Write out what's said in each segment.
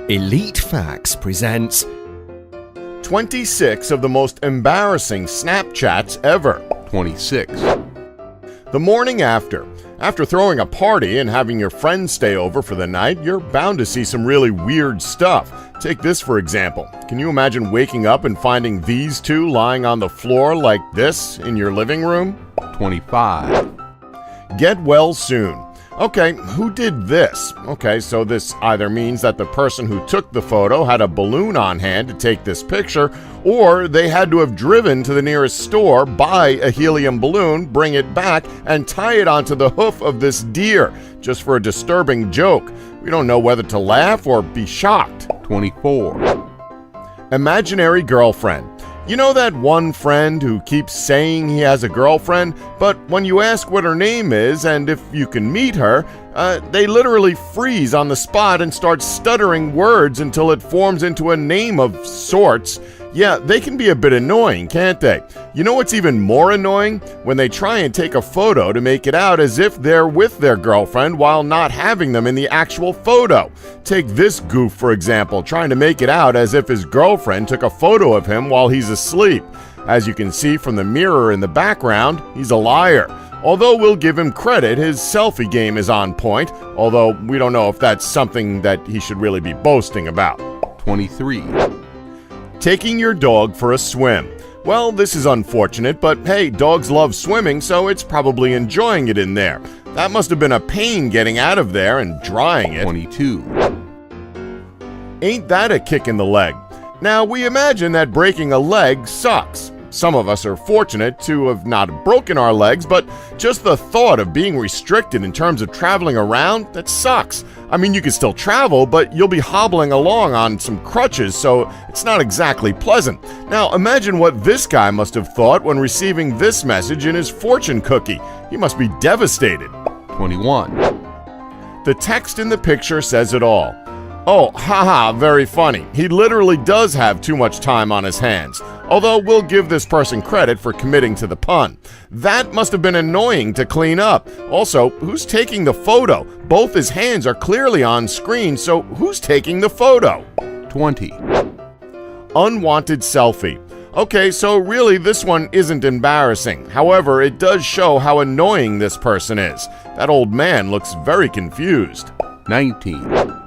Elite Facts presents 26 of the most embarrassing Snapchats ever. 26. The morning after. After throwing a party and having your friends stay over for the night, you're bound to see some really weird stuff. Take this for example. Can you imagine waking up and finding these two lying on the floor like this in your living room? 25. Get well soon. Okay, who did this? Okay, so this either means that the person who took the photo had a balloon on hand to take this picture, or they had to have driven to the nearest store, buy a helium balloon, bring it back, and tie it onto the hoof of this deer, just for a disturbing joke. We don't know whether to laugh or be shocked. 24. Imaginary girlfriend. You know that one friend who keeps saying he has a girlfriend, but when you ask what her name is and if you can meet her, they literally freeze on the spot and start stuttering words until it forms into a name of sorts. Yeah, they can be a bit annoying, can't they? You know what's even more annoying? When they try and take a photo to make it out as if they're with their girlfriend while not having them in the actual photo. Take this goof, for example, trying to make it out as if his girlfriend took a photo of him while he's asleep. As you can see from the mirror in the background, he's a liar. Although we'll give him credit, his selfie game is on point, although we don't know if that's something that he should really be boasting about. 23. Taking your dog for a swim. Well, this is unfortunate, but hey, dogs love swimming, so it's probably enjoying it in there. That must have been a pain getting out of there and drying it. 22. Ain't that a kick in the leg? Now, we imagine that breaking a leg sucks. Some of us are fortunate to have not broken our legs, but just the thought of being restricted in terms of traveling around, that sucks. I mean, you can still travel, but you'll be hobbling along on some crutches, so it's not exactly pleasant. Now, imagine what this guy must have thought when receiving this message in his fortune cookie. He must be devastated. 21. The text in the picture says it all. Oh, haha, very funny. He literally does have too much time on his hands. Although we'll give this person credit for committing to the pun. That must have been annoying to clean up. Also, who's taking the photo? Both his hands are clearly on screen, so who's taking the photo? 20. Unwanted selfie. Okay, so really this one isn't embarrassing. However, it does show how annoying this person is. That old man looks very confused. 19.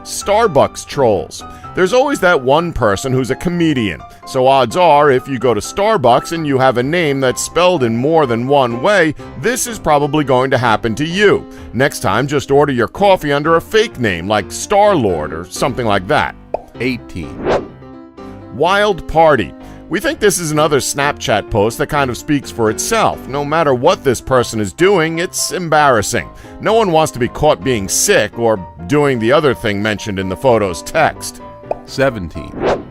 Starbucks trolls. There's always that one person who's a comedian. So odds are, if you go to Starbucks and you have a name that's spelled in more than one way, this is probably going to happen to you. Next time, just order your coffee under a fake name like Star-Lord or something like that. 18. Wild party. We think this is another Snapchat post that kind of speaks for itself. No matter what this person is doing, it's embarrassing. No one wants to be caught being sick or doing the other thing mentioned in the photo's text. 17.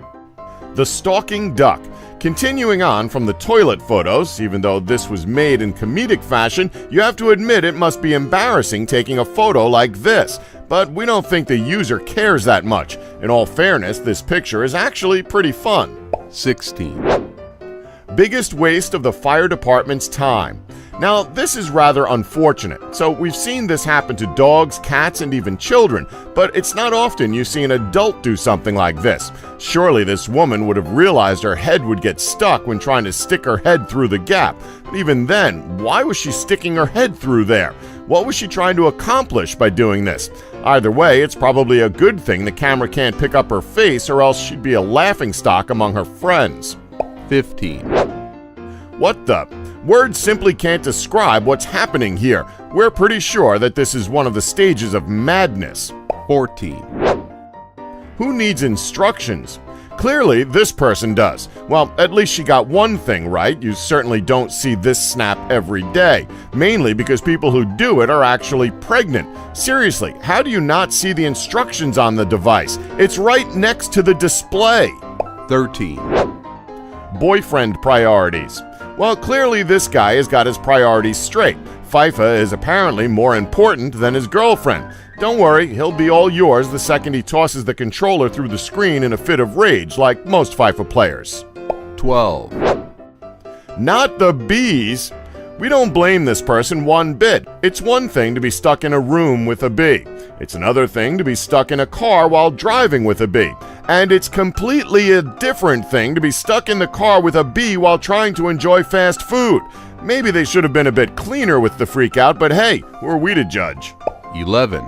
The stalking duck. Continuing on from the toilet photos, even though this was made in comedic fashion, you have to admit it must be embarrassing taking a photo like this. But we don't think the user cares that much. In all fairness, this picture is actually pretty fun. 16. Biggest waste of the fire department's time. Now, this is rather unfortunate. So we've seen this happen to dogs, cats, and even children, but it's not often you see an adult do something like this. Surely this woman would have realized her head would get stuck when trying to stick her head through the gap. But even then, why was she sticking her head through there? What was she trying to accomplish by doing this? Either way, it's probably a good thing the camera can't pick up her face, or else she'd be a laughingstock among her friends. 15. What the? Words simply can't describe what's happening here. We're pretty sure that this is one of the stages of madness. 14. Who needs instructions? Clearly, this person does. Well, at least she got one thing right. You certainly don't see this snap every day. Mainly because people who do it are actually pregnant. Seriously, how do you not see the instructions on the device? It's right next to the display. 13. Boyfriend priorities. Well, clearly this guy has got his priorities straight. FIFA is apparently more important than his girlfriend. Don't worry, he'll be all yours the second he tosses the controller through the screen in a fit of rage, like most FIFA players. 12. Not the bees. We don't blame this person one bit. It's one thing to be stuck in a room with a bee. It's another thing to be stuck in a car while driving with a bee. And it's completely a different thing to be stuck in the car with a bee while trying to enjoy fast food. Maybe they should have been a bit cleaner with the freak out, but hey, who are we to judge? 11.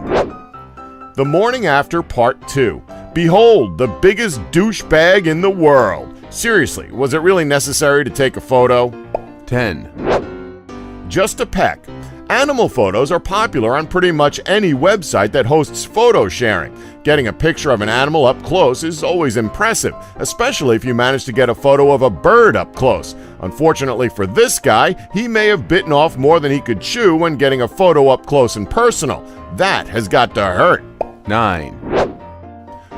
The morning after part 2. Behold, the biggest douchebag in the world. Seriously, was it really necessary to take a photo? 10. Just a peck. Animal photos are popular on pretty much any website that hosts photo sharing. Getting a picture of an animal up close is always impressive, especially if you manage to get a photo of a bird up close. Unfortunately for this guy, he may have bitten off more than he could chew when getting a photo up close and personal. That has got to hurt. 9.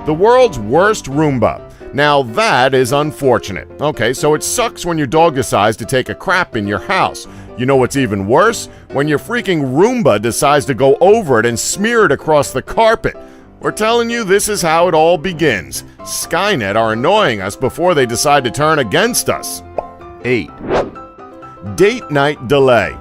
The world's worst Roomba. Now that is unfortunate. Okay, so it sucks when your dog decides to take a crap in your house. You know what's even worse? When your freaking Roomba decides to go over it and smear it across the carpet. We're telling you this is how it all begins. Skynet are annoying us before they decide to turn against us. 8. Date night delay.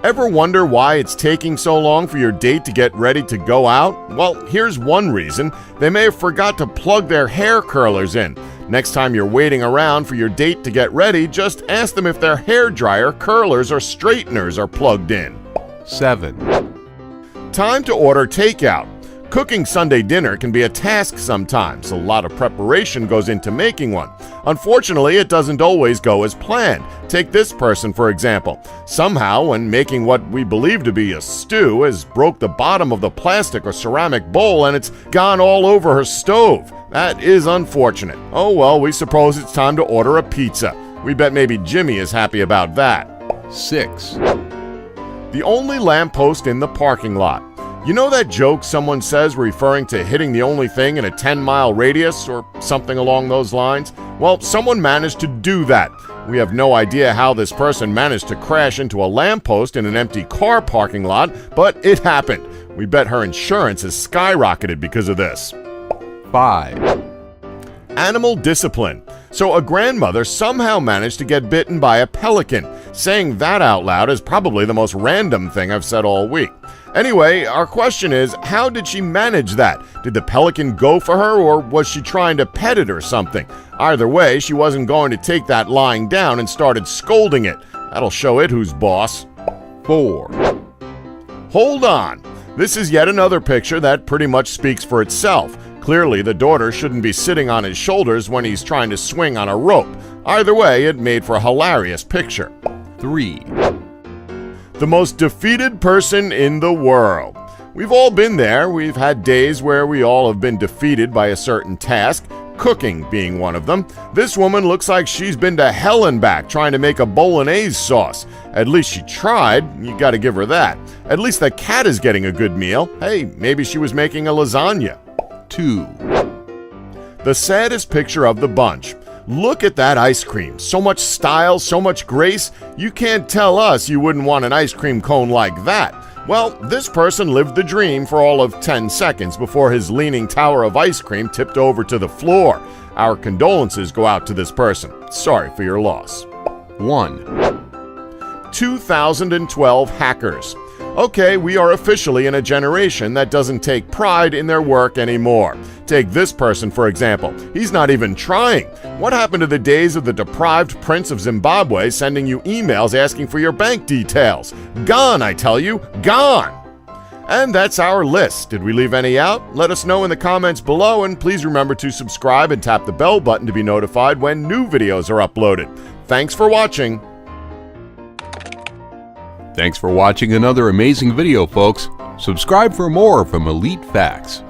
Ever wonder why it's taking so long for your date to get ready to go out? Well, here's one reason. They may have forgot to plug their hair curlers in. Next time you're waiting around for your date to get ready, just ask them if their hair dryer, curlers, or straighteners are plugged in. 7. Time to order takeout. Cooking Sunday dinner can be a task sometimes. A lot of preparation goes into making one. Unfortunately, it doesn't always go as planned. Take this person, for example. Somehow, when making what we believe to be a stew, has broke the bottom of the plastic or ceramic bowl and it's gone all over her stove. That is unfortunate. Oh well, we suppose it's time to order a pizza. We bet maybe Jimmy is happy about that. 6. The only lamppost in the parking lot. You know that joke someone says referring to hitting the only thing in a 10-mile radius or something along those lines? Well, someone managed to do that. We have no idea how this person managed to crash into a lamppost in an empty car parking lot, but it happened. We bet her insurance has skyrocketed because of this. 5. Animal discipline. So a grandmother somehow managed to get bitten by a pelican. Saying that out loud is probably the most random thing I've said all week. Anyway, our question is, how did she manage that? Did the pelican go for her, or was she trying to pet it or something? Either way, she wasn't going to take that lying down and started scolding it. That'll show it who's boss. 4. Hold on. This is yet another picture that pretty much speaks for itself. Clearly, the daughter shouldn't be sitting on his shoulders when he's trying to swing on a rope. Either way, it made for a hilarious picture. 3. The most defeated person in the world. We've all been there. We've had days where we all have been defeated by a certain task, cooking being one of them. This woman looks like she's been to hell and back trying to make a bolognese sauce. At least she tried. You gotta give her that. At least the cat is getting a good meal. Hey, maybe she was making a lasagna. 2. The saddest picture of the bunch. Look at that ice cream. So much style, so much grace. You can't tell us you wouldn't want an ice cream cone like that. Well, this person lived the dream for all of 10 seconds before his leaning tower of ice cream tipped over to the floor. Our condolences go out to this person. Sorry for your loss. 1. 2012 hackers. Okay, we are officially in a generation that doesn't take pride in their work anymore. Take this person, for example. He's not even trying. What happened to the days of the deprived prince of Zimbabwe sending you emails asking for your bank details? Gone, I tell you, gone! And that's our list. Did we leave any out? Let us know in the comments below, and please remember to subscribe and tap the bell button to be notified when new videos are uploaded. Thanks for watching. Thanks for watching another amazing video, folks. Subscribe for more from Elite Facts.